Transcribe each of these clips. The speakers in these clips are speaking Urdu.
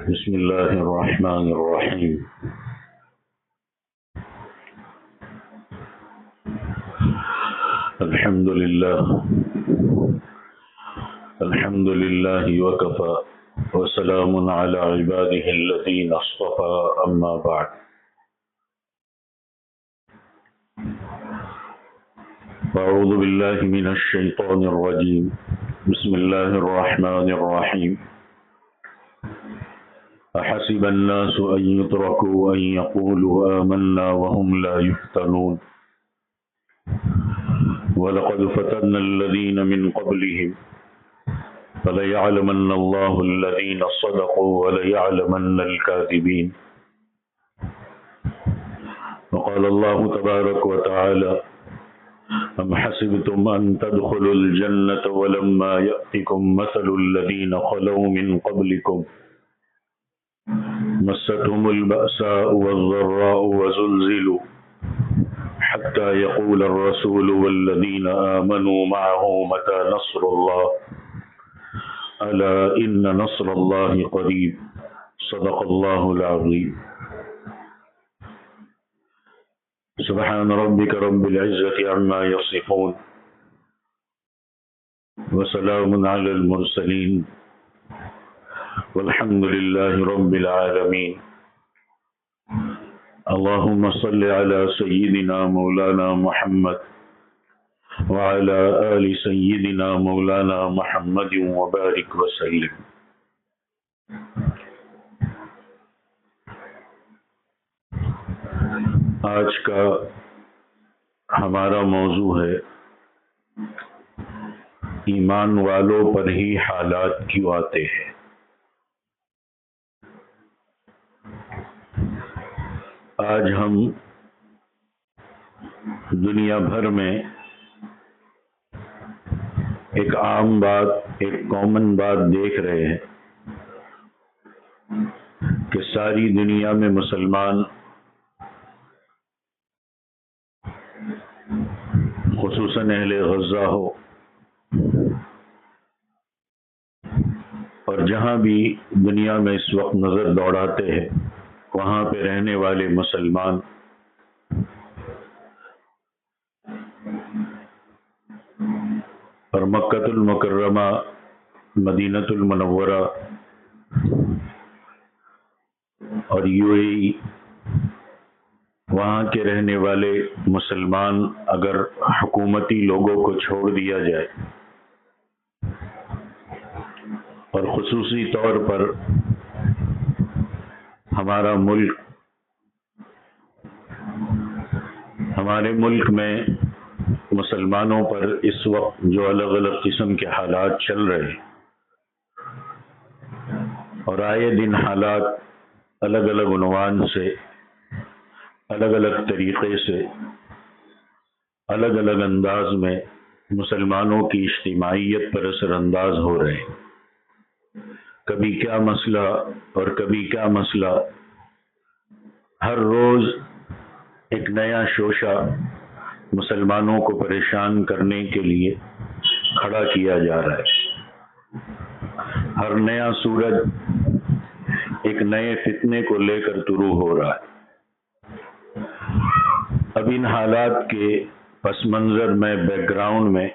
بسم الله الرحمن الرحيم. الحمد لله وكفى وسلام على عباده الذين اصطفى. أما بعد، أعوذ بالله من الشيطان الرجيم. بسم الله الرحمن الرحيم. أحسب الناس أن يتركوا أن يقولوا آمنا وهم لا يفتنون ولقد فتنا الذين من قبلهم فليعلمن الله الذين صدقوا وليعلمن الكاذبين. وقال الله تبارك وتعالى: أم حسبتم أن تدخلوا الجنة ولما يأتكم مثل الذين خلوا من قبلكم مستهم البأساء والضراء وزلزلوا حتى يقول الرسول والذين آمنوا معه متى نصر الله ألا إن نصر الله قريب. صدق الله العظيم. سبحان ربك رب العزة عما يصفون وسلام على المرسلين والحمد لله رب العالمين. اللهم صل على سيدنا مولانا محمد وعلى آل سيدنا مولانا محمد وبارك وسلم. آج کا ہمارا موضوع ہے ایمان والوں پر ہی حالات کیوں آتے ہیں۔ آج ہم دنیا بھر میں ایک عام بات، ایک کامن بات دیکھ رہے ہیں کہ ساری دنیا میں مسلمان، خصوصاً اہل غزہ ہو اور جہاں بھی دنیا میں اس وقت نظر دوڑاتے ہیں وہاں پہ رہنے والے مسلمان اور مکۃ المکرمہ، مدینۃ المنورہ اور UAE، وہاں کے رہنے والے مسلمان اگر حکومتی لوگوں کو چھوڑ دیا جائے اور خصوصی طور پر ہمارا ملک، ہمارے ملک میں مسلمانوں پر اس وقت جو الگ الگ قسم کے حالات چل رہے ہیں اور آئے دن حالات الگ الگ عنوان سے، الگ الگ طریقے سے، الگ الگ انداز میں مسلمانوں کی اجتماعیت پر اثر انداز ہو رہے ہیں۔ کبھی کیا مسئلہ اور کبھی کیا مسئلہ، ہر روز ایک نیا شوشہ مسلمانوں کو پریشان کرنے کے لیے کھڑا کیا جا رہا ہے۔ ہر نیا سورج ایک نئے فتنے کو لے کر طلوع ہو رہا ہے۔ اب ان حالات کے پس منظر میں، بیک گراؤنڈ میں،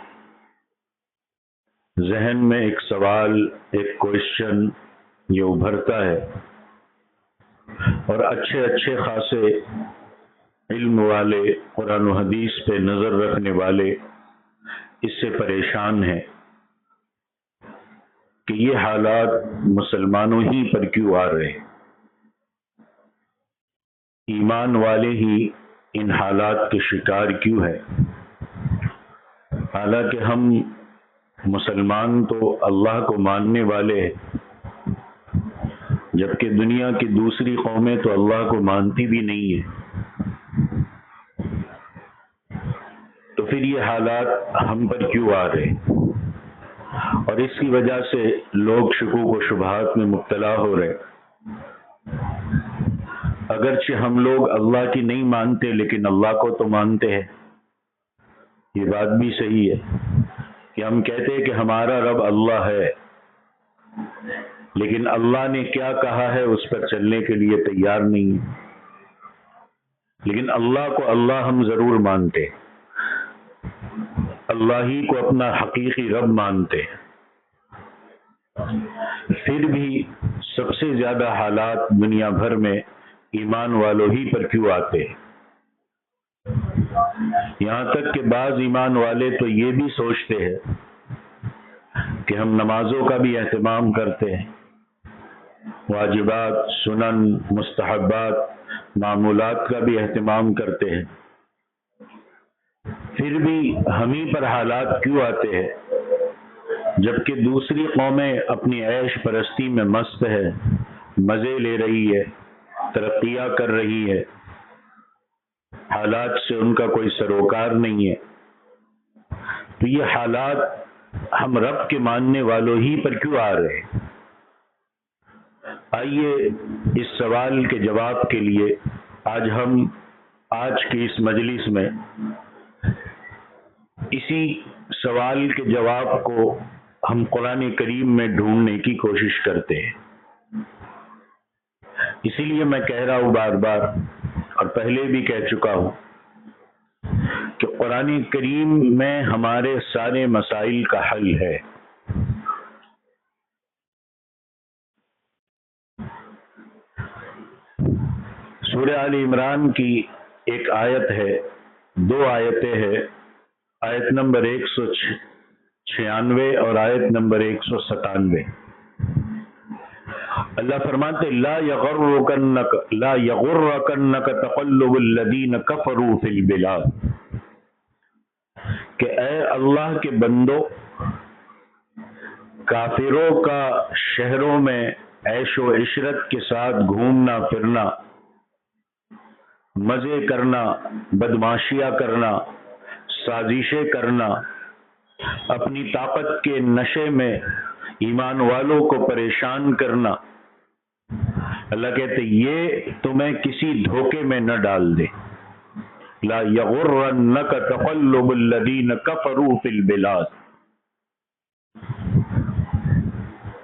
ذہن میں ایک سوال، ایک کوشچن یہ ابھرتا ہے اور اچھے خاصے علم والے، قرآن و حدیث پہ نظر رکھنے والے اس سے پریشان ہیں کہ یہ حالات مسلمانوں ہی پر کیوں آ رہے ہیں، ایمان والے ہی ان حالات کے شکار کیوں ہے، حالانکہ ہم مسلمان تو اللہ کو ماننے والے ہیں، جبکہ دنیا کی دوسری قومیں تو اللہ کو مانتی بھی نہیں ہیں۔ تو پھر یہ حالات ہم پر کیوں آ رہے ہیں؟ اور اس کی وجہ سے لوگ شکوک و شبہات میں مبتلا ہو رہے۔ اگرچہ ہم لوگ اللہ کی نہیں مانتے لیکن اللہ کو تو مانتے ہیں۔ یہ بات بھی صحیح ہے کہ ہم کہتے ہیں کہ ہمارا رب اللہ ہے، لیکن اللہ نے کیا کہا ہے اس پر چلنے کے لیے تیار نہیں ہے. لیکن اللہ کو اللہ ہم ضرور مانتے، اللہ ہی کو اپنا حقیقی رب مانتے، پھر بھی سب سے زیادہ حالات دنیا بھر میں ایمان والوں ہی پر کیوں آتے ہیں؟ یہاں تک کہ بعض ایمان والے تو یہ بھی سوچتے ہیں کہ ہم نمازوں کا بھی اہتمام کرتے ہیں، واجبات، سنن، مستحبات، معمولات کا بھی اہتمام کرتے ہیں، پھر بھی ہم ہی پر حالات کیوں آتے ہیں جبکہ دوسری قومیں اپنی عیش پرستی میں مست ہے، مزے لے رہی ہے، ترقیاں کر رہی ہے، حالات سے ان کا کوئی سروکار نہیں ہے. تو یہ حالات ہم رب کے ماننے والوں ہی پر کیوں آ رہے ہیں؟ آئیے اس سوال کے جواب کے لیے آج کی اس مجلس میں اسی سوال کے جواب کو ہم قرآن کریم میں ڈھونڈنے کی کوشش کرتے ہیں. اسی لیے میں کہہ رہا ہوں بار بار، اور پہلے بھی کہہ چکا ہوں، کہ قرآن کریم میں ہمارے سارے مسائل کا حل ہے. سورہ آل عمران کی ایک آیت ہے، دو آیتیں ہیں، آیت نمبر 196 اور آیت نمبر 197. اللہ فرماتے لا یغرکنک تقلب الذین کفروا فی البلاد، کہ اے اللہ کے بندو، کافروں کا شہروں میں عیش و عشرت کے ساتھ گھومنا پھرنا، مزے کرنا، بدماشیاں کرنا، سازشیں کرنا، اپنی طاقت کے نشے میں ایمان والوں کو پریشان کرنا، اللہ کہتے یہ تمہیں کسی دھوکے میں نہ ڈال دے. لا یغرنک تقلب الذین کفروا فی البلاد.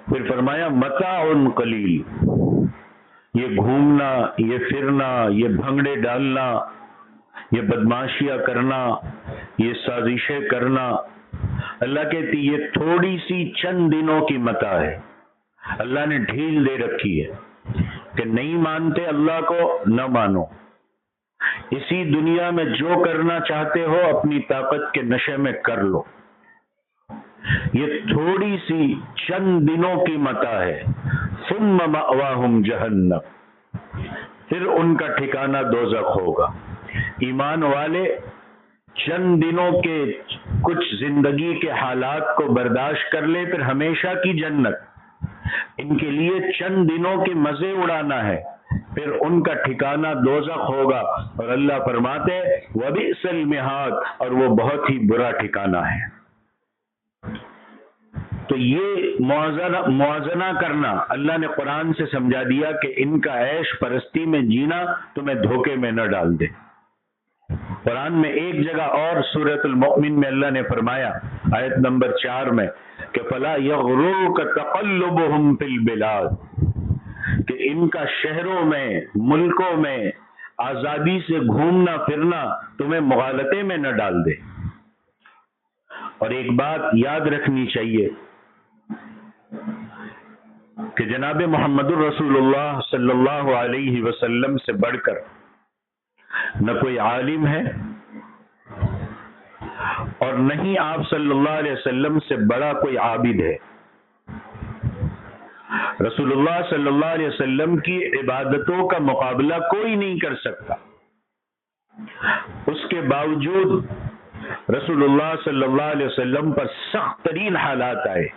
پھر فرمایا متاع قلیل، یہ گھومنا، یہ پھرنا، یہ بھنگڑے ڈالنا، یہ بدماشیاں کرنا، یہ سازشیں کرنا، اللہ کہتی یہ تھوڑی سی چند دنوں کی متاع ہے. اللہ نے ڈھیل دے رکھی ہے کہ نہیں مانتے اللہ کو، نہ مانو، اسی دنیا میں جو کرنا چاہتے ہو اپنی طاقت کے نشے میں کر لو. یہ تھوڑی سی چند دنوں کی متاع ہے. ثم مأواہم جہنم، پھر ان کا ٹھکانہ دوزخ ہوگا. ایمان والے چند دنوں کے کچھ زندگی کے حالات کو برداشت کر لے، پھر ہمیشہ کی جنت. ان کے لیے چند دنوں کے مزے اڑانا ہے، پھر ان کا ٹھکانہ دوزخ ہوگا. اور اللہ فرماتے وبئس المہاد، اور وہ بہت ہی برا ٹھکانہ ہے. تو یہ موازنہ کرنا اللہ نے قرآن سے سمجھا دیا کہ ان کا عیش پرستی میں جینا تمہیں دھوکے میں نہ ڈال دے. قرآن میں ایک جگہ اور سورۃ المؤمن میں اللہ نے فرمایا آیت نمبر 4 میں کہ فلا یغررک تقلبهم فی البلاد، کہ ان کا شہروں میں، ملکوں میں آزادی سے گھومنا پھرنا تمہیں مغالطے میں نہ ڈال دے. اور ایک بات یاد رکھنی چاہیے کہ جناب محمد الرسول اللہ صلی اللہ علیہ وسلم سے بڑھ کر نہ کوئی عالم ہے اور نہ ہی آپ صلی اللہ علیہ وسلم سے بڑا کوئی عابد ہے. رسول اللہ صلی اللہ علیہ وسلم کی عبادتوں کا مقابلہ کوئی نہیں کر سکتا. اس کے باوجود رسول اللہ صلی اللہ علیہ وسلم پر سخت ترین حالات آئے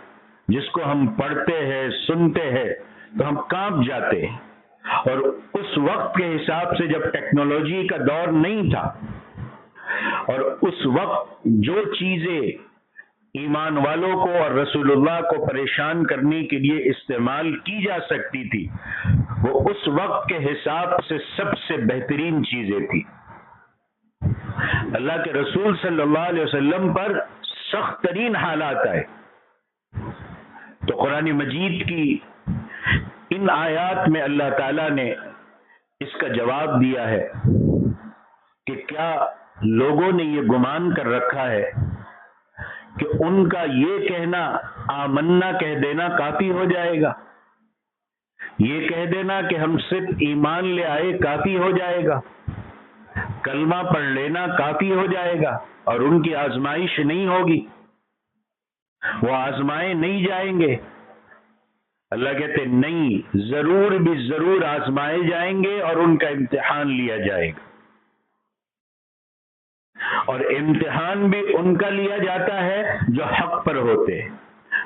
جس کو ہم پڑھتے ہیں، سنتے ہیں تو ہم کانپ جاتے ہیں. اور اس وقت کے حساب سے جب ٹیکنالوجی کا دور نہیں تھا، اور اس وقت جو چیزیں ایمان والوں کو اور رسول اللہ کو پریشان کرنے کے لیے استعمال کی جا سکتی تھی، وہ اس وقت کے حساب سے سب سے بہترین چیزیں تھی. اللہ کے رسول صلی اللہ علیہ وسلم پر سخت ترین حالات آئے، تو قرآن مجید کی ان آیات میں اللہ تعالیٰ نے اس کا جواب دیا ہے کہ کیا لوگوں نے یہ گمان کر رکھا ہے کہ ان کا یہ کہنا آمنا کہہ دینا کافی ہو جائے گا، یہ کہہ دینا کہ ہم صرف ایمان لے آئے کافی ہو جائے گا، کلمہ پڑھ لینا کافی ہو جائے گا اور ان کی آزمائش نہیں ہوگی، وہ آزمائے نہیں جائیں گے؟ اللہ کہتے نہیں، ضرور بھی ضرور آزمائے جائیں گے اور ان کا امتحان لیا جائے گا، اور امتحان بھی ان کا لیا جاتا ہے جو حق پر ہوتے،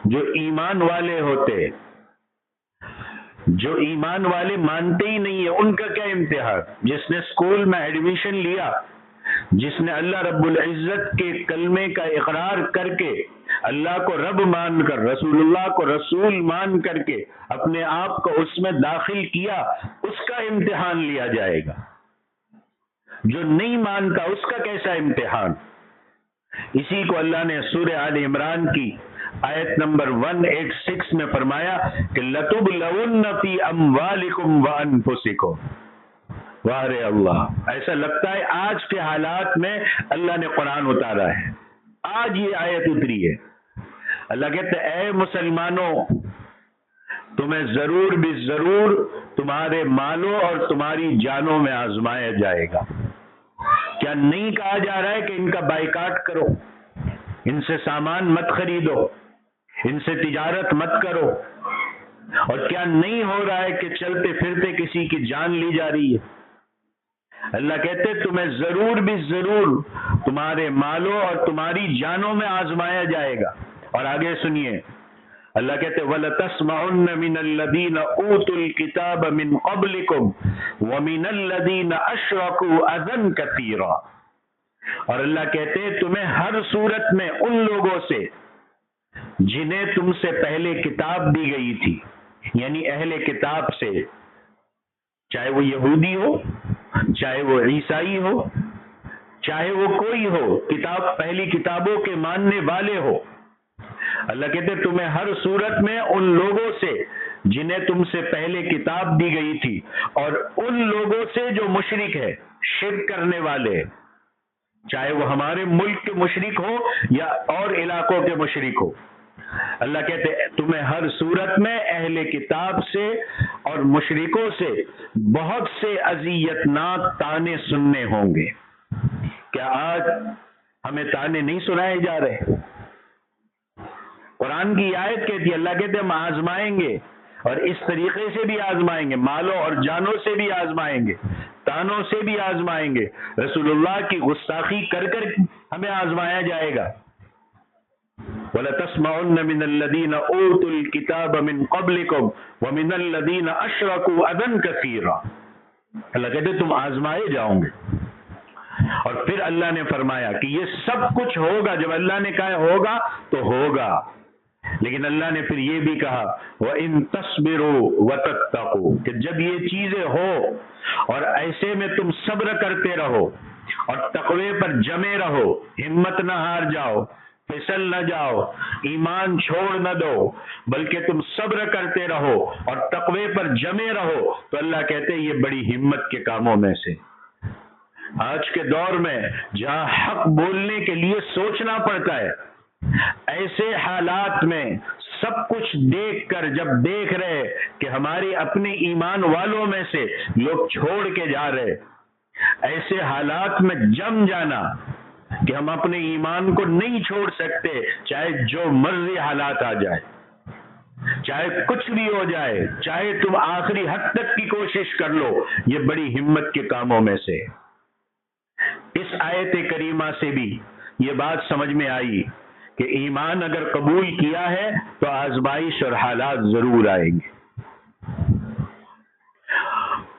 جو ایمان والے ہوتے۔ جو ایمان والے مانتے ہی نہیں ہے ان کا کیا امتحان؟ جس نے اسکول میں ایڈمیشن لیا، جس نے اللہ رب العزت کے کلمے کا اقرار کر کے، اللہ کو رب مان کر، رسول اللہ کو رسول مان کر کے اپنے آپ کو اس میں داخل کیا، اس کا امتحان لیا جائے گا۔ جو نہیں مانتا اس کا کیسا امتحان؟ اسی کو اللہ نے سورہ آل عمران کی آیت نمبر 186 میں فرمایا کہ لَتُبْلَوُنَّ فِي أَمْوَالِكُمْ وَأَنفُسِكُمْ۔ واہ رے اللہ، ایسا لگتا ہے آج کے حالات میں اللہ نے قرآن اتارا ہے، آج یہ آیت اتری ہے۔ اللہ کہتے ہیں اے مسلمانوں، تمہیں ضرور بھی ضرور تمہارے مالوں اور تمہاری جانوں میں آزمایا جائے گا۔ کیا نہیں کہا جا رہا ہے کہ ان کا بائیکاٹ کرو، ان سے سامان مت خریدو، ان سے تجارت مت کرو؟ اور کیا نہیں ہو رہا ہے کہ چلتے پھرتے کسی کی جان لی جا رہی ہے؟ اللہ کہتے تمہیں ضرور بھی ضرور تمہارے مالوں اور تمہاری جانوں میں آزمایا جائے گا۔ اور آگے سنیے، اللہ کہتے وَلَتَسْمَعُنَّ مِنَ الَّذِينَ أُوتُوا الْكِتَابَ مِنْ قَبْلِكُمْ وَمِنَ الَّذِينَ أَشْرَكُوا أَذًى كَثِيرًا۔ اور اللہ کہتے ہیں تمہیں ہر صورت میں ان لوگوں سے جنہیں تم سے پہلے کتاب دی گئی تھی، یعنی اہل کتاب سے، چاہے وہ یہودی ہو، چاہے وہ عیسائی ہو، چاہے وہ کوئی ہو، کتاب پہلی کتابوں کے ماننے والے ہو، اللہ کہتے تمہیں ہر صورت میں ان لوگوں سے جنہیں تم سے پہلے کتاب دی گئی تھی اور ان لوگوں سے جو مشرک ہے، شرک کرنے والے، چاہے وہ ہمارے ملک کے مشرک ہو یا اور علاقوں کے مشرک ہو، اللہ کہتے تمہیں ہر صورت میں اہل کتاب سے اور مشرکوں سے بہت سے اذیتناک تانے سننے ہوں گے۔ کیا آج ہمیں تانے نہیں سنائے جا رہے؟ قرآن کی آیت کہتی ہے، اللہ کہتے ہم آزمائیں گے اور اس طریقے سے بھی آزمائیں گے، مالوں اور جانوں سے بھی آزمائیں گے، تانوں سے بھی آزمائیں گے، رسول اللہ کی گستاخی کر کر ہمیں آزمایا جائے گا۔ وَلَتَسْمَعُنَّ مِنَ الَّذِينَ أُوتُوا الْكِتَابَ مِنْ قَبْلِكُمْ وَمِنَ الَّذِينَ أَشْرَكُوا أَذًى كَثِيرًا۔ اللہ کہتے تم آزمائے جاؤ گے۔ اور پھر اللہ نے فرمایا کہ یہ سب کچھ ہوگا، جب اللہ نے کہا ہوگا تو ہوگا، لیکن اللہ نے پھر یہ بھی کہا وَإِن تَصْبِرُوا وَتَتَّقُوا، کہ جب یہ چیزیں ہو اور ایسے میں تم صبر کرتے رہو اور تقوی پر جمے رہو، ہمت نہ ہار جاؤ، پھسل نہ جاؤ، ایمان چھوڑ نہ دو، بلکہ تم صبر کرتے رہو اور تقوی پر جمے رہو، تو اللہ کہتے ہیں یہ بڑی ہمت کے کاموں میں سے۔ آج کے دور میں جہاں حق بولنے کے لیے سوچنا پڑتا ہے، ایسے حالات میں سب کچھ دیکھ کر جب دیکھ رہے کہ ہماری اپنے ایمان والوں میں سے لوگ چھوڑ کے جا رہے، ایسے حالات میں جم جانا کہ ہم اپنے ایمان کو نہیں چھوڑ سکتے، چاہے جو مرضی حالات آ جائے، چاہے کچھ بھی ہو جائے، چاہے تم آخری حد تک کی کوشش کر لو، یہ بڑی ہمت کے کاموں میں سے۔ اس آیت کریمہ سے بھی یہ بات سمجھ میں آئی کہ ایمان اگر قبول کیا ہے تو آزمائش اور حالات ضرور آئیں گے،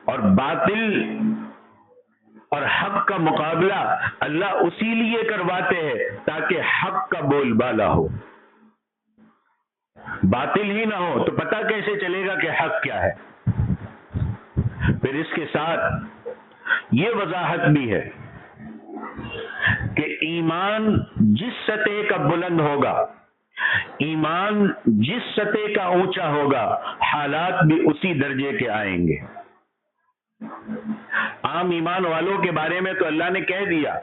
اور باطل اور حق کا مقابلہ اللہ اسی لیے کرواتے ہیں تاکہ حق کا بول بالا ہو۔ باطل ہی نہ ہو تو پتہ کیسے چلے گا کہ حق کیا ہے؟ پھر اس کے ساتھ یہ وضاحت بھی ہے کہ ایمان جس سطح کا بلند ہوگا، ایمان جس سطح کا اونچا ہوگا حالات بھی اسی درجے کے آئیں گے۔ عام ایمان والوں کے بارے میں تو اللہ نے کہہ دیا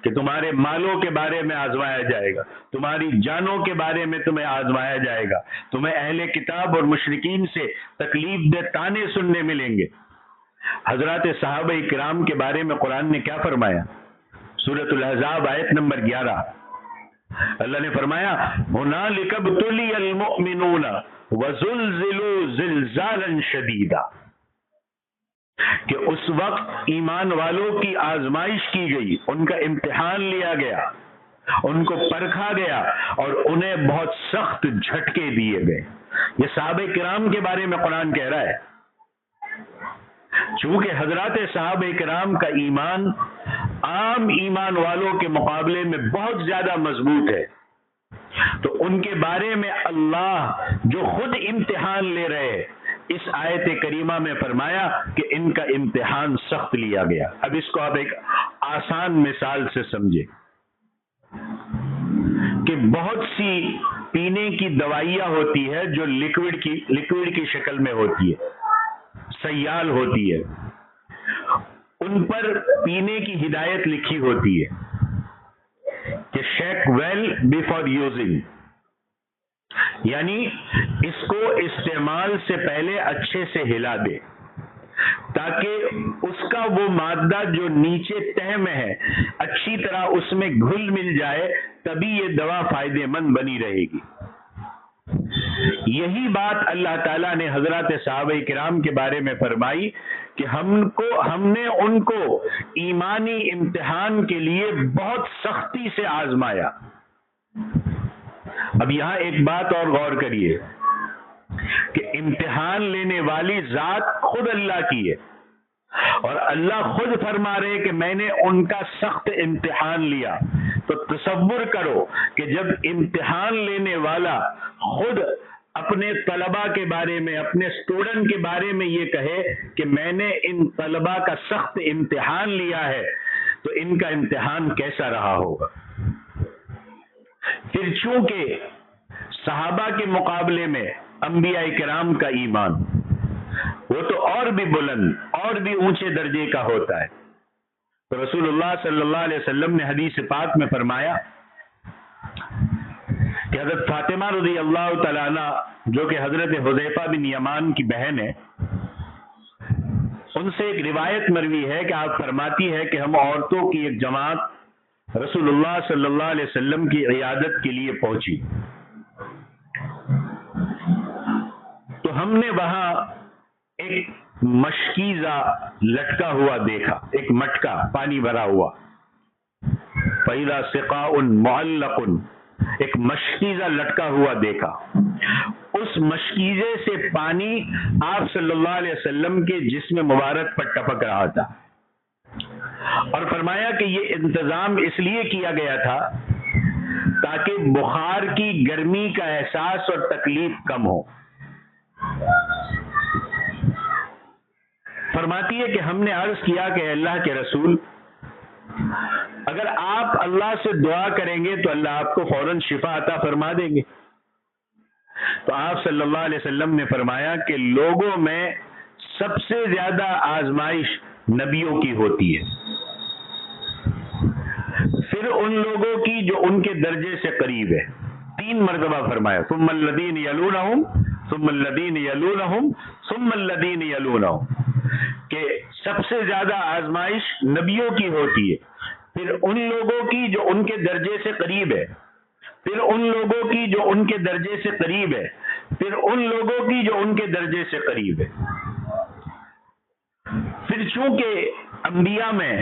کہ تمہارے مالوں کے بارے میں آزمایا جائے گا، تمہاری جانوں کے بارے میں تمہیں آزمایا جائے گا، تمہیں اہل کتاب اور مشرکین سے تکلیف دہ طعنے سننے ملیں گے۔ حضرات صحابہ کرام کے بارے میں قرآن نے کیا فرمایا؟ سورۃ الاحزاب آیت نمبر 11، اللہ نے فرمایا هنالک ابتلی المؤمنون وزلزلوا زلزالا شدیدا، کہ اس وقت ایمان والوں کی آزمائش کی گئی، ان کا امتحان لیا گیا، ان کو پرکھا گیا اور انہیں بہت سخت جھٹکے دیے گئے۔ یہ صحابہ کرام کے بارے میں قرآن کہہ رہا ہے۔ چونکہ حضرات صحابہ کرام کا ایمان عام ایمان والوں کے مقابلے میں بہت زیادہ مضبوط ہے، تو ان کے بارے میں اللہ جو خود امتحان لے رہے ہیں، اس آیت کریمہ میں فرمایا کہ ان کا امتحان سخت لیا گیا۔ اب اس کو آپ ایک آسان مثال سے سمجھیں کہ بہت سی پینے کی دوائیاں ہوتی ہے جو لکوڈ کی شکل میں ہوتی ہے، سیال ہوتی ہے، ان پر پینے کی ہدایت لکھی ہوتی ہے کہ شیک ویل بیفور یوزنگ، یعنی اس کو استعمال سے پہلے اچھے سے ہلا دے تاکہ اس کا وہ مادہ جو نیچے تہ میں ہے اچھی طرح اس میں گھل مل جائے، تبھی یہ دوا فائدے مند بنی رہے گی۔ یہی بات اللہ تعالیٰ نے حضرات صحابہ کرام کے بارے میں فرمائی کہ ہم نے ان کو ایمانی امتحان کے لیے بہت سختی سے آزمایا۔ اب یہاں ایک بات اور غور کریے کہ امتحان لینے والی ذات خود اللہ کی ہے، اور اللہ خود فرما رہے کہ میں نے ان کا سخت امتحان لیا۔ تو تصور کرو کہ جب امتحان لینے والا خود اپنے طلباء کے بارے میں، اپنے اسٹوڈنٹ کے بارے میں یہ کہے کہ میں نے ان طلباء کا سخت امتحان لیا ہے، تو ان کا امتحان کیسا رہا ہوگا؟ پھر چونکہ صحابہ کے مقابلے میں انبیاء کرام کا ایمان وہ تو اور بھی بلند، اور بھی اونچے درجے کا ہوتا ہے۔ تو رسول اللہ صلی اللہ علیہ وسلم نے حدیث پاک میں فرمایا کہ حضرت فاطمہ رضی اللہ تعالیٰ عنہ جو کہ حضرت حذیفہ بن یمان کی بہن ہے، ان سے ایک روایت مروی ہے کہ آپ فرماتی ہے کہ ہم عورتوں کی ایک جماعت رسول اللہ صلی اللہ علیہ وسلم کی عیادت کے لیے پہنچی، تو ہم نے وہاں ایک مشکیزہ لٹکا ہوا دیکھا، ایک مٹکا پانی بھرا ہوا، فَإِذَا سِقَاءٌ مُعَلَّقٌ، ایک مشکیزہ لٹکا ہوا دیکھا۔ اس مشکیزے سے پانی آپ صلی اللہ علیہ وسلم کے جسم مبارک پر ٹپک رہا تھا، اور فرمایا کہ یہ انتظام اس لیے کیا گیا تھا تاکہ بخار کی گرمی کا احساس اور تکلیف کم ہو۔ فرماتی ہے کہ ہم نے عرض کیا کہ اللہ کے رسول، اگر آپ اللہ سے دعا کریں گے تو اللہ آپ کو فوراً شفا عطا فرما دیں گے۔ تو آپ صلی اللہ علیہ وسلم نے فرمایا کہ لوگوں میں سب سے زیادہ آزمائش نبیوں کی ہوتی ہے، پھر ان لوگوں کی جو ان کے درجے سے قریب ہے۔ 3 مرتبہ فرمایا ثم الذین یلونہم ثم الذین یلونہم ثم الذین یلونہم، کہ سب سے زیادہ آزمائش نبیوں کی ہوتی ہے، پھر ان لوگوں کی جو ان کے درجے سے قریب ہے، پھر ان لوگوں کی جو ان کے درجے سے قریب ہے، پھر ان لوگوں کی جو ان کے درجے سے قریب ہے۔ پھر چونکہ انبیاء میں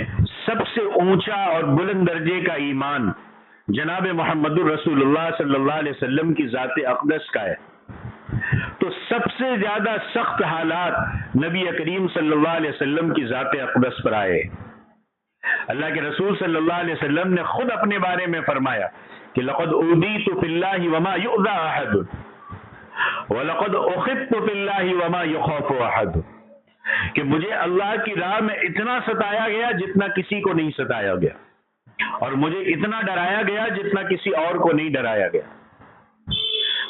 سب سے اونچا اور بلند درجے کا ایمان جناب محمد الرسول اللہ صلی اللہ علیہ وسلم کی ذات اقدس کا ہے، تو سب سے زیادہ سخت حالات نبی کریم صلی اللہ علیہ وسلم کی ذات اقدس پر آئے۔ اللہ کے رسول صلی اللہ علیہ وسلم نے خود اپنے بارے میں فرمایا کہ لقد اوذیت فی اللہ وما یؤذی احد ولقد اخذت فی اللہ وما یخاف احد، کہ مجھے اللہ کی راہ میں اتنا ستایا گیا جتنا کسی کو نہیں ستایا گیا، اور مجھے اتنا ڈرایا گیا جتنا کسی اور کو نہیں ڈرایا گیا۔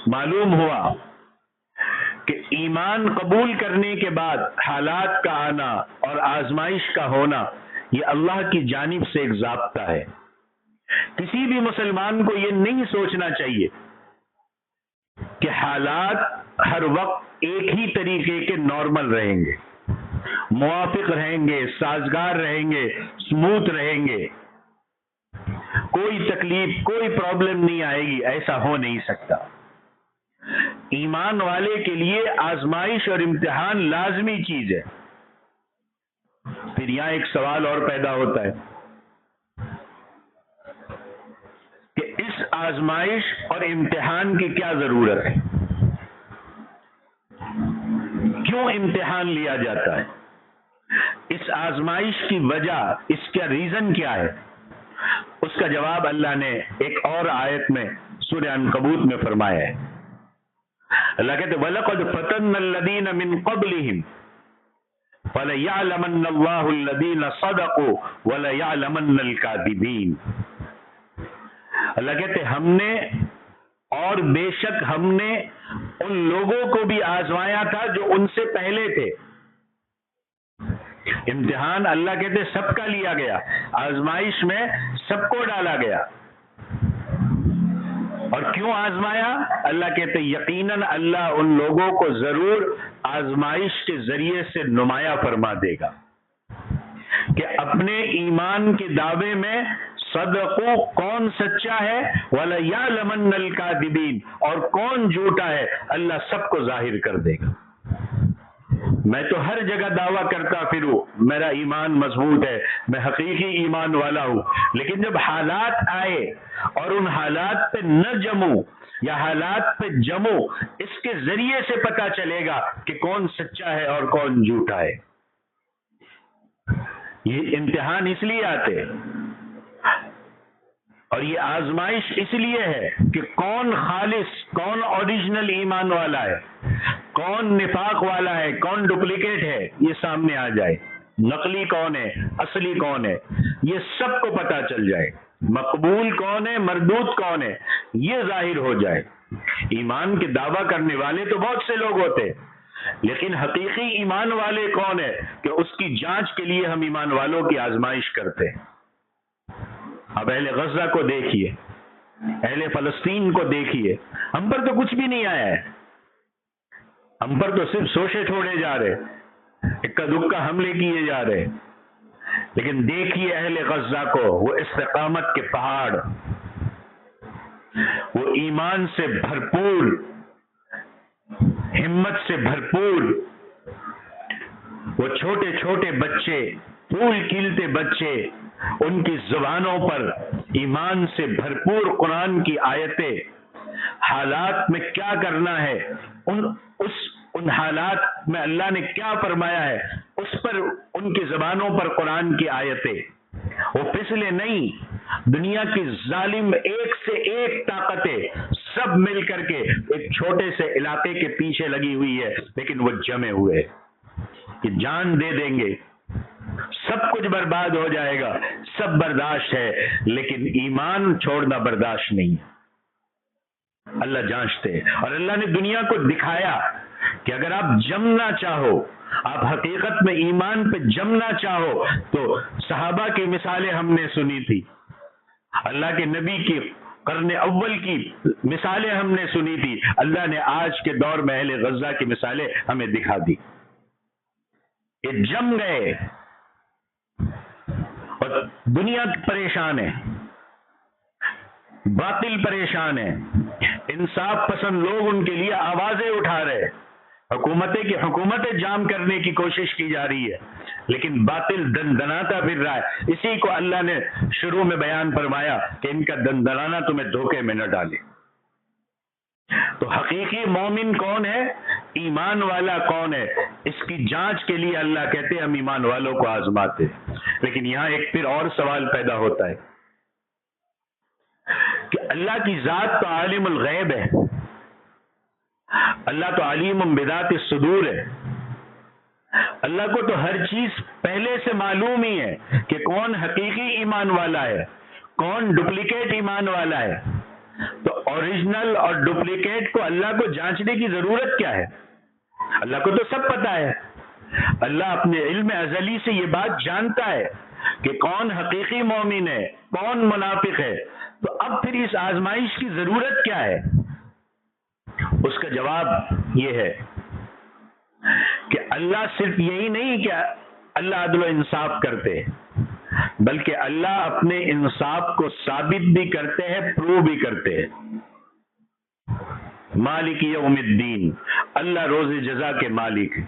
معلوم ہوا کہ ایمان قبول کرنے کے بعد حالات کا آنا اور آزمائش کا ہونا یہ اللہ کی جانب سے ایک ضابطہ ہے. کسی بھی مسلمان کو یہ نہیں سوچنا چاہیے کہ حالات ہر وقت ایک ہی طریقے کے نارمل رہیں گے، موافق رہیں گے، سازگار رہیں گے، سموتھ رہیں گے، کوئی تکلیف کوئی پرابلم نہیں آئے گی. ایسا ہو نہیں سکتا. ایمان والے کے لیے آزمائش اور امتحان لازمی چیز ہے. پھر یہاں ایک سوال اور پیدا ہوتا ہے کہ اس آزمائش اور امتحان کی کیا ضرورت ہے؟ کیوں امتحان لیا جاتا ہے؟ اس آزمائش کی وجہ، اس کا ریزن کیا ہے؟ اس کا جواب اللہ نے ایک اور آیت میں سورہ عنکبوت میں فرمایا ہے. اللہ کہتے وَلَقَدْ فَتَنَّ الَّذِينَ مِن قَبْلِهِمْ فَلَيَعْلَمَنَّ اللَّهُ الَّذِينَ صَدَقُوا وَلَيَعْلَمَنَّ الْكَاذِبِينَ. اللہ کہتے ہم نے، اور بے شک ہم نے ان لوگوں کو بھی آزمایا تھا جو ان سے پہلے تھے. امتحان اللہ کہتے سب کا لیا گیا، آزمائش میں سب کو ڈالا گیا. اور کیوں آزمایا؟ اللہ کہتے یقیناً اللہ ان لوگوں کو ضرور آزمائش کے ذریعے سے نمایاں فرما دے گا کہ اپنے ایمان کے دعوے میں صدقو کون سچا ہے، وَلَيَعْلَمَنَّ الْكَاذِبِينَ اور کون جھوٹا ہے، اللہ سب کو ظاہر کر دے گا. میں تو ہر جگہ دعویٰ کرتا پھروں میرا ایمان مضبوط ہے، میں حقیقی ایمان والا ہوں، لیکن جب حالات آئے اور ان حالات پہ نہ جموں یا حالات پہ جموں، اس کے ذریعے سے پتا چلے گا کہ کون سچا ہے اور کون جھوٹا ہے. یہ امتحان اس لیے آتے اور یہ آزمائش اس لیے ہے کہ کون خالص، کون اوریجنل ایمان والا ہے، کون نفاق والا ہے، کون ڈپلیکیٹ ہے، یہ سامنے آ جائے. نقلی کون ہے، اصلی کون ہے، یہ سب کو پتا چل جائے. مقبول کون ہے، مردود کون ہے، یہ ظاہر ہو جائے. ایمان کے دعویٰ کرنے والے تو بہت سے لوگ ہوتے، لیکن حقیقی ایمان والے کون ہے کہ اس کی جانچ کے لیے ہم ایمان والوں کی آزمائش کرتے ہیں. اب اہل غزہ کو دیکھیے، اہل فلسطین کو دیکھیے، ہم پر تو کچھ بھی نہیں آیا ہے، ہم پر تو صرف سوچے چھوڑے جا رہے، اکا دکا حملے کیے جا رہے. لیکن دیکھیے اہل غزہ کو، وہ استقامت کے پہاڑ، وہ ایمان سے بھرپور، ہمت سے بھرپور، وہ چھوٹے چھوٹے بچے، پھول کھلتے بچے، ان کی زبانوں پر ایمان سے بھرپور قرآن کی آیتیں، حالات میں کیا کرنا ہے، ان حالات میں اللہ نے کیا فرمایا ہے، اس پر ان کی زبانوں پر قرآن کی آیتیں. وہ پھسلے نہیں. دنیا کی ظالم ایک سے ایک طاقتیں سب مل کر کے ایک چھوٹے سے علاقے کے پیچھے لگی ہوئی ہے، لیکن وہ جمے ہوئے کہ جان دے دیں گے، سب کچھ برباد ہو جائے گا، سب برداشت ہے، لیکن ایمان چھوڑنا برداشت نہیں ہے. اللہ جانچتے ہیں. اور اللہ نے دنیا کو دکھایا کہ اگر آپ جمنا چاہو، آپ حقیقت میں ایمان پہ جمنا چاہو، تو صحابہ کی مثالیں ہم نے سنی تھی، اللہ کے نبی کی قرن اول کی مثالیں ہم نے سنی تھی. اللہ نے آج کے دور میں اہل غزہ کی مثالیں ہمیں دکھا دی. یہ جم گئے اور دنیا پریشان ہے، باطل پریشان ہے، انصاف پسند لوگ ان کے لیے آوازیں اٹھا رہے، حکومتیں جام کرنے کی کوشش کی جا رہی ہے، لیکن باطل دندناتا پھر رہا ہے. اسی کو اللہ نے شروع میں بیان فرمایا کہ ان کا دندنانا تمہیں دھوکے میں نہ ڈالے. تو حقیقی مومن کون ہے، ایمان والا کون ہے، اس کی جانچ کے لیے اللہ کہتے ہیں ہم ایمان والوں کو آزماتے. لیکن یہاں ایک پھر اور سوال پیدا ہوتا ہے کہ اللہ کی ذات تو عالم الغیب ہے، اللہ تو علیم بذات الصدور ہے، اللہ کو تو ہر چیز پہلے سے معلوم ہی ہے کہ کون حقیقی ایمان والا ہے، کون ڈپلیکیٹ ایمان والا ہے. تو اوریجنل اور ڈپلیکیٹ کو اللہ کو جانچنے کی ضرورت کیا ہے؟ اللہ کو تو سب پتا ہے. اللہ اپنے علم ازلی سے یہ بات جانتا ہے کہ کون حقیقی مومن ہے، کون منافق ہے. تو اب پھر اس آزمائش کی ضرورت کیا ہے؟ اس کا جواب یہ ہے کہ اللہ صرف یہی نہیں کہ اللہ عدل و انصاف کرتے ہیں، بلکہ اللہ اپنے انصاف کو ثابت بھی کرتے ہیں، پروو بھی کرتے ہیں. مالک یوم الدین، اللہ روز جزا کے مالک،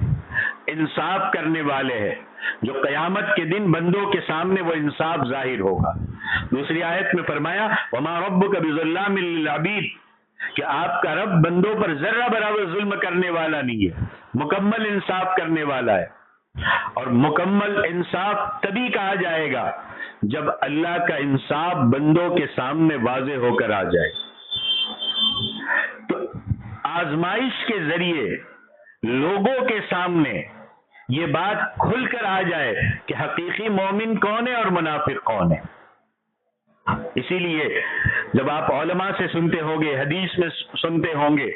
انصاف کرنے والے ہیں، جو قیامت کے دن بندوں کے سامنے وہ انصاف ظاہر ہوگا. دوسری آیت میں فرمایا وما ربک بظلام للعبید، کہ آپ کا رب بندوں پر ذرہ برابر ظلم کرنے والا نہیں ہے، مکمل انصاف کرنے والا ہے. اور مکمل انصاف تبھی کہا جائے گا جب اللہ کا انصاف بندوں کے سامنے واضح ہو کر آ جائے. تو آزمائش کے ذریعے لوگوں کے سامنے یہ بات کھل کر آ جائے کہ حقیقی مومن کون ہے اور منافق کون ہے. اسی لیے جب آپ علماء سے سنتے ہوں گے، حدیث میں سنتے ہوں گے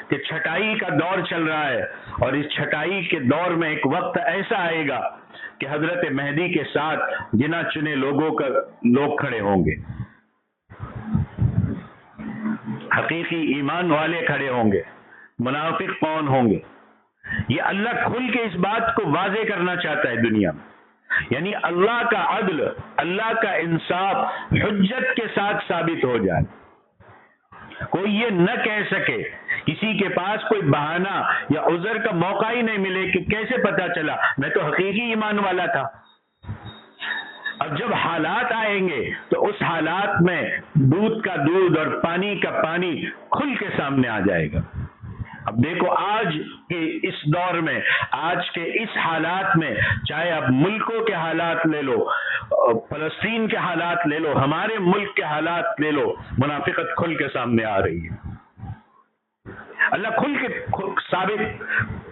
کہ چھٹائی کا دور چل رہا ہے، اور اس چھٹائی کے دور میں ایک وقت ایسا آئے گا کہ حضرت مہدی کے ساتھ گنا چنے لوگ کھڑے ہوں گے، حقیقی ایمان والے کھڑے ہوں گے، منافق کون ہوں گے. یہ اللہ کھل کے اس بات کو واضح کرنا چاہتا ہے دنیا میں. یعنی اللہ کا عدل، اللہ کا انصاف حجت کے ساتھ ثابت ہو جائے. کوئی یہ نہ کہہ سکے، کسی کے پاس کوئی بہانہ یا عذر کا موقع ہی نہیں ملے کہ کیسے پتا چلا، میں تو حقیقی ایمان والا تھا. اب جب حالات آئیں گے تو اس حالات میں دودھ کا دودھ اور پانی کا پانی کھل کے سامنے آ جائے گا. اب دیکھو آج کے اس دور میں، آج کے اس حالات میں، چاہے اب ملکوں کے حالات لے لو، فلسطین کے حالات لے لو، ہمارے ملک کے حالات لے لو، منافقت کھل کے سامنے آ رہی ہے. اللہ کھل کے ثابت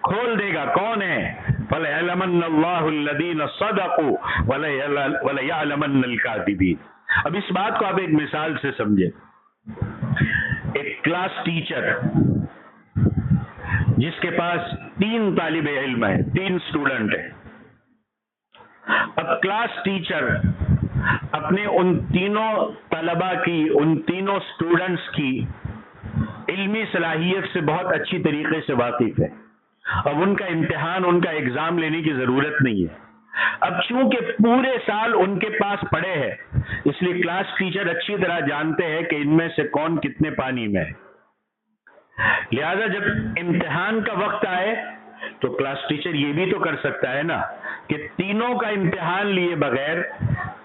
کھول دے گا کون ہے. فَلَيَعْلَمَنَّ اللَّهُ الَّذِينَ صَدَقُوا وَلَيَعْلَمَنَّ الْكَاذِبِينَ. اب اس بات کو آپ ایک مثال سے سمجھیں. ایک کلاس ٹیچر جس کے پاس 3 طالب علم ہیں، 3 اسٹوڈنٹ ہیں. اب کلاس ٹیچر اپنے ان تینوں طلبہ کی، ان تینوں اسٹوڈنٹس کی علمی صلاحیت سے بہت اچھی طریقے سے واقف ہے. اب ان کا امتحان، ان کا ایگزام لینے کی ضرورت نہیں ہے. اب چونکہ پورے سال ان کے پاس پڑے ہیں، اس لیے کلاس ٹیچر اچھی طرح جانتے ہیں کہ ان میں سے کون کتنے پانی میں ہے. لہذا جب امتحان کا وقت آئے تو کلاس ٹیچر یہ بھی تو کر سکتا ہے نا کہ تینوں کا امتحان لیے بغیر،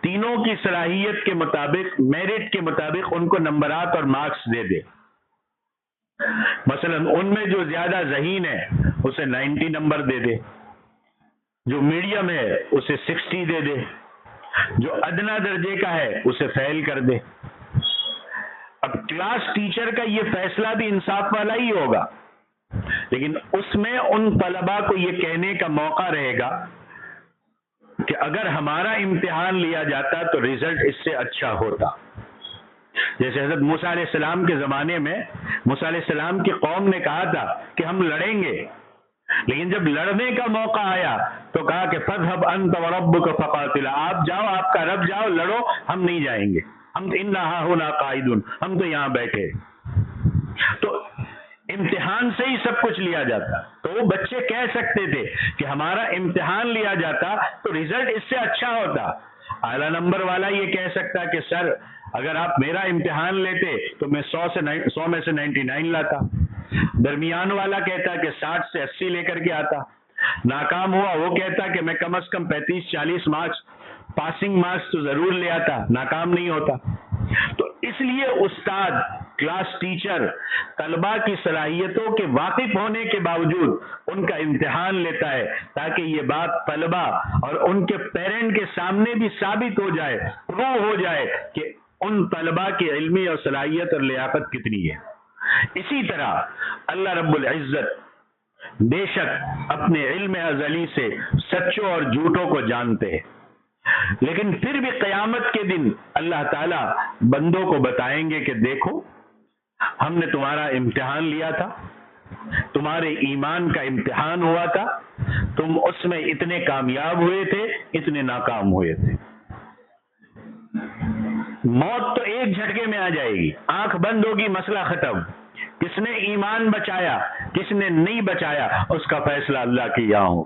تینوں کی صلاحیت کے مطابق، میرٹ کے مطابق ان کو نمبرات اور مارکس دے دے. مثلا ان میں جو زیادہ ذہین ہے اسے 90 نمبر دے دے، جو میڈیم ہے اسے 60 دے دے، جو ادنا درجے کا ہے اسے فیل کر دے. اب کلاس ٹیچر کا یہ فیصلہ بھی انصاف والا ہی ہوگا، لیکن اس میں ان طلباء کو یہ کہنے کا موقع رہے گا کہ اگر ہمارا امتحان لیا جاتا تو ریزلٹ اس سے اچھا ہوتا. جیسے حضرت موسیٰ علیہ السلام کے زمانے میں موسیٰ علیہ السلام کی قوم نے کہا تھا کہ ہم لڑیں گے، لیکن جب لڑنے کا موقع آیا تو کہا کہ فَاذْهَبْ أَنْتَ وَرَبُّكَ فَقَاتِلَا، آپ جاؤ، آپ کا رب جاؤ، لڑو، ہم نہیں جائیں گے، ہم اِنَّا هَاهُنَا قَاعِدُونَ، ہم تو یہاں بیٹھے. تو امتحان سے ہی سب کچھ لیا جاتا. تو وہ بچے کہہ سکتے تھے کہ ہمارا امتحان لیا جاتا تو ریزلٹ اس سے اچھا ہوتا. اعلیٰ نمبر والا یہ کہہ سکتا کہ سر اگر آپ میرا امتحان لیتے تو میں 100 میں سے 99 لاتا. درمیان والا کہتا کہ 60 سے 80 لے کر کے آتا. ناکام ہوا وہ کہتا کہ میں کم از کم 35-40 مارکس پاسنگ مارکس تو ضرور لے آتا، ناکام نہیں ہوتا. تو اس لیے استاد، کلاس ٹیچر طلباء کی صلاحیتوں کے واقف ہونے کے باوجود ان کا امتحان لیتا ہے تاکہ یہ بات طلباء اور ان کے پیرنٹ کے سامنے بھی ثابت ہو جائے، پروو ہو جائے کہ ان طلباء کی علمی اور صلاحیت اور لیاقت کتنی ہے. اسی طرح اللہ رب العزت بے شک اپنے علم ازلی سے سچوں اور جھوٹوں کو جانتے ہیں، لیکن پھر بھی قیامت کے دن اللہ تعالی بندوں کو بتائیں گے کہ دیکھو ہم نے تمہارا امتحان لیا تھا، تمہارے ایمان کا امتحان ہوا تھا، تم اس میں اتنے کامیاب ہوئے تھے، اتنے ناکام ہوئے تھے۔ موت تو ایک جھٹکے میں آ جائے گی، آنکھ بند ہوگی، مسئلہ ختم۔ کس نے ایمان بچایا، کس نے نہیں بچایا، اس کا فیصلہ اللہ کے یہاں ہو۔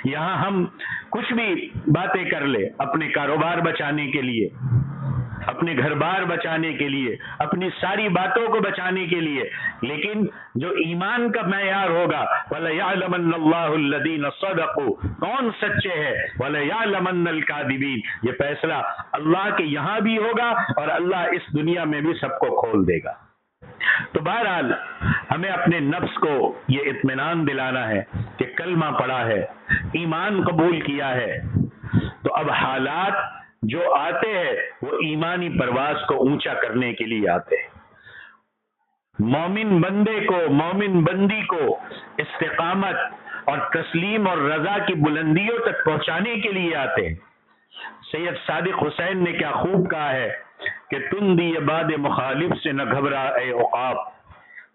یہاں ہم کچھ بھی باتیں کر لے اپنے کاروبار بچانے کے لیے، اپنے گھر بار بچانے کے لیے، اپنی ساری باتوں کو بچانے کے لیے، لیکن جو ایمان کا معیار ہوگا وَلَيَعْلَمَنَّ اللَّهُ الَّذِينَ صَدَقُوا، کون سچے ہیں، وَلَيَعْلَمَنَّ الْكَاذِبِينَ، یہ فیصلہ اللہ کے یہاں بھی ہوگا اور اللہ اس دنیا میں بھی سب کو کھول دے گا۔ تو بہرحال ہمیں اپنے نفس کو یہ اطمینان دلانا ہے کہ کلمہ پڑھا ہے، ایمان قبول کیا ہے، تو اب حالات جو آتے ہیں وہ ایمانی پرواز کو اونچا کرنے کے لیے آتے ہیں۔ مومن بندے کو، مومن بندی کو استقامت اور تسلیم اور رضا کی بلندیوں تک پہنچانے کے لیے آتے ہیں۔ سید صادق حسین نے کیا خوب کہا ہے کہ تندی باد مخالف سے نہ گھبرا اے عقاب،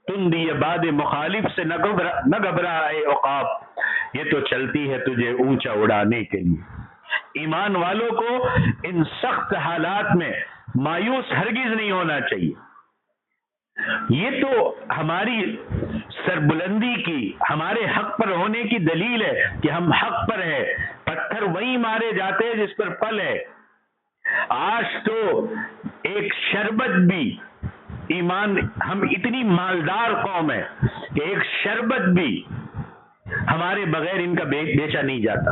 تندی باد مخالف سے نہ گھبرا اے عقاب، یہ تو چلتی ہے تجھے اونچا اڑانے کے لیے۔ ایمان والوں کو ان سخت حالات میں مایوس ہرگز نہیں ہونا چاہیے۔ یہ تو ہماری سربلندی کی، ہمارے حق پر ہونے کی دلیل ہے کہ ہم حق پر ہیں۔ پتھر وہی مارے جاتے ہیں جس پر پل ہے۔ آج تو ایک شربت بھی ایمان، ہم اتنی مالدار قوم ہے کہ ایک شربت بھی ہمارے بغیر ان کا بیچا نہیں جاتا،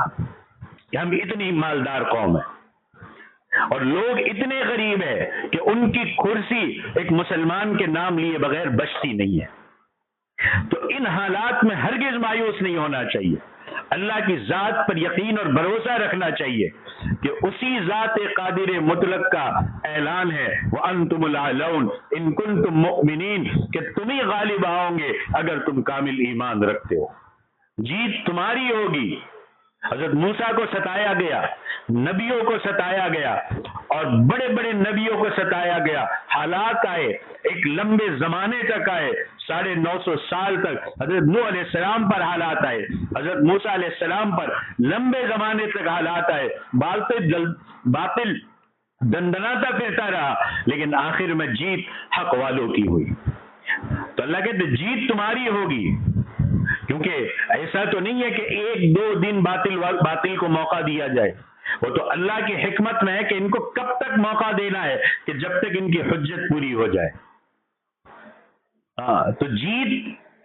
کہ ہم اتنی مالدار قوم ہیں، اور لوگ اتنے غریب ہیں کہ ان کی کرسی ایک مسلمان کے نام لیے بغیر بچتی نہیں ہے۔ تو ان حالات میں ہرگز مایوس نہیں ہونا چاہیے، اللہ کی ذات پر یقین اور بھروسہ رکھنا چاہیے کہ اسی ذات قادر مطلق کا اعلان ہے وَأَنْتُمُ الْأَعْلَوْنَ إِن كُنتُم مُؤْمِنِينَ، کہ تم ہی غالب آؤ گے اگر تم کامل ایمان رکھتے ہو، جیت تمہاری ہوگی۔ حضرت موسیٰ کو ستایا گیا، نبیوں کو ستایا گیا، اور بڑے بڑے نبیوں کو ستایا گیا، حالات آئے، ایک لمبے زمانے تک آئے، 950 سال تک حضرت نوح علیہ السلام پر حالات آئے، حضرت موسیٰ علیہ السلام پر لمبے زمانے تک حالات آئے، باطل دندناتا پھرتا رہا، لیکن آخر میں جیت حق والوں کی ہوئی۔ تو اللہ کہتے جیت تمہاری ہوگی، کیونکہ ایسا تو نہیں ہے کہ ایک دو دن باطل کو موقع دیا جائے، وہ تو اللہ کی حکمت میں ہے کہ ان کو کب تک موقع دینا ہے کہ جب تک ان کی حجت پوری ہو جائے۔ تو جیت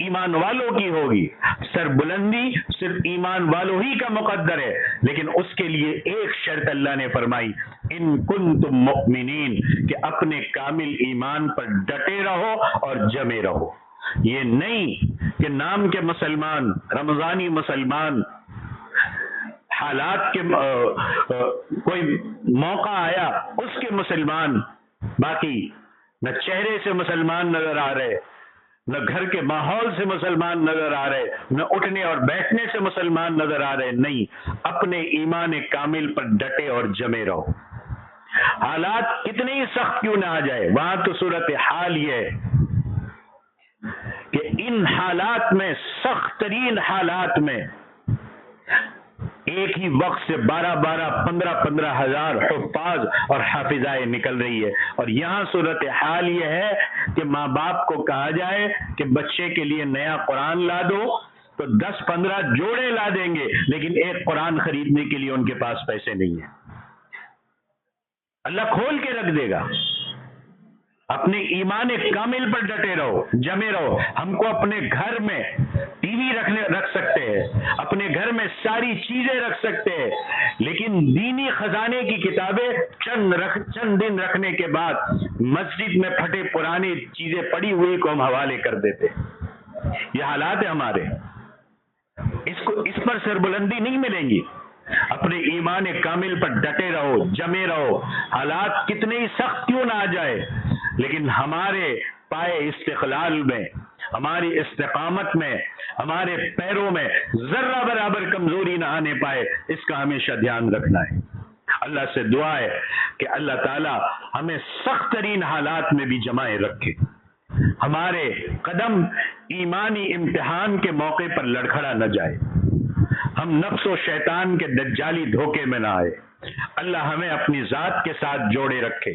ایمان والوں کی ہوگی، سربلندی صرف ایمان والوں ہی کا مقدر ہے، لیکن اس کے لیے ایک شرط اللہ نے فرمائی ان کنتم مؤمنین، کہ اپنے کامل ایمان پر ڈٹے رہو اور جمے رہو۔ یہ نہیں کہ نام کے مسلمان، رمضانی مسلمان، حالات کے کوئی موقع آیا اس کے مسلمان، باقی نہ چہرے سے مسلمان نظر آ رہے، نہ گھر کے ماحول سے مسلمان نظر آ رہے، نہ اٹھنے اور بیٹھنے سے مسلمان نظر آ رہے، نہیں، اپنے ایمان کامل پر ڈٹے اور جمے رہو۔ حالات کتنے ہی سخت کیوں نہ آ جائے، وہاں تو صورت حال یہ ہے کہ ان حالات میں، سخت ترین حالات میں، ایک ہی وقت سے 15 ہزار حفاظ اور حافظائیں نکل رہی ہے، اور یہاں صورت حال یہ ہے کہ ماں باپ کو کہا جائے کہ بچے کے لیے نیا قرآن لا دو تو 10-15 جوڑے لا دیں گے، لیکن ایک قرآن خریدنے کے لیے ان کے پاس پیسے نہیں ہیں۔ اللہ کھول کے رکھ دے گا۔ اپنے ایمان کامل پر ڈٹے رہو، جمے رہو۔ ہم کو اپنے گھر میں ٹی وی رکھ سکتے ہیں، اپنے گھر میں ساری چیزیں رکھ سکتے ہیں، لیکن دینی خزانے کی کتابیں چند دن رکھنے کے بعد مسجد میں پھٹے پرانی چیزیں پڑی ہوئی کو ہم حوالے کر دیتے۔ یہ حالات ہیں ہمارے، اس پر سربلندی نہیں ملیں گی۔ اپنے ایمان کامل پر ڈٹے رہو، جمے رہو، حالات کتنے ہی سخت کیوں نہ آ جائے، لیکن ہمارے پائے استقلال میں، ہماری استقامت میں، ہمارے پیروں میں ذرہ برابر کمزوری نہ آنے پائے، اس کا ہمیشہ دھیان رکھنا ہے۔ اللہ سے دعا ہے کہ اللہ تعالی ہمیں سخت ترین حالات میں بھی جمائے رکھے، ہمارے قدم ایمانی امتحان کے موقع پر لڑکھڑا نہ جائے، ہم نفس و شیطان کے دجالی دھوکے میں نہ آئے۔ اللہ ہمیں اپنی ذات کے ساتھ جوڑے رکھے،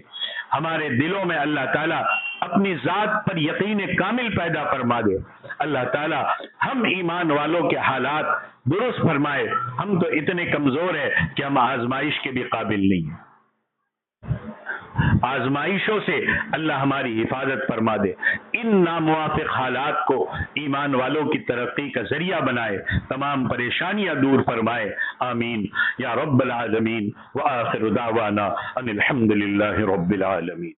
ہمارے دلوں میں اللہ تعالیٰ اپنی ذات پر یقین کامل پیدا فرما دے۔ اللہ تعالیٰ ہم ایمان والوں کے حالات درست فرمائے۔ ہم تو اتنے کمزور ہیں کہ ہم آزمائش کے بھی قابل نہیں ہیں۔ آزمائشوں سے اللہ ہماری حفاظت فرما دے، ان ناموافق حالات کو ایمان والوں کی ترقی کا ذریعہ بنائے، تمام پریشانیاں دور فرمائے، آمین یا رب العالمین۔ وآخر دعوانا ان الحمد للہ رب العالمین۔